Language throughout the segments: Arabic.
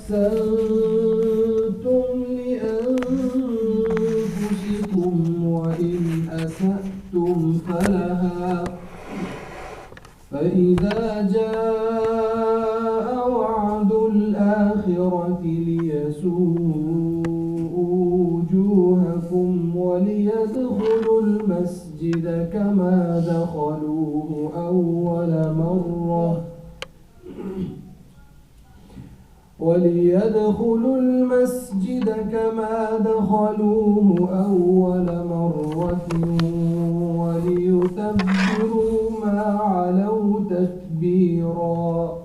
أحسنتم لأنفسكم وإن أسأتم فلها فإذا جاء وعد الآخرة ليسوءوا وجوهكم وليدخلوا المسجد كما دخلوه أول مرة وليتبروا ما علوا تتبيرا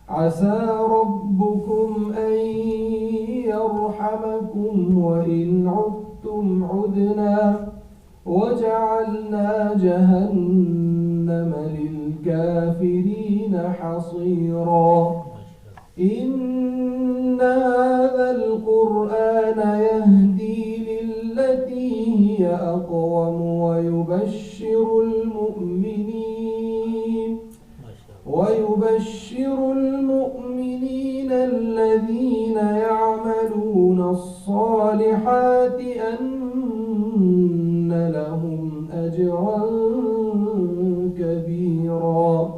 عسى ربكم أن يرحمكم وإن عدتم عدنا وجعلنا جهنم للكافرين حصيرا إن هذا القرآن يهدي للتي هي أقوم ويبشر المؤمنين الذين يعملون الصالحات أن لهم أجرا كبيرا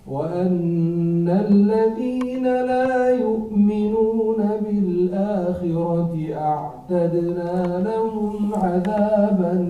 وأن الذين لا يؤمنون بالآخرة أعتدنا لهم عذابا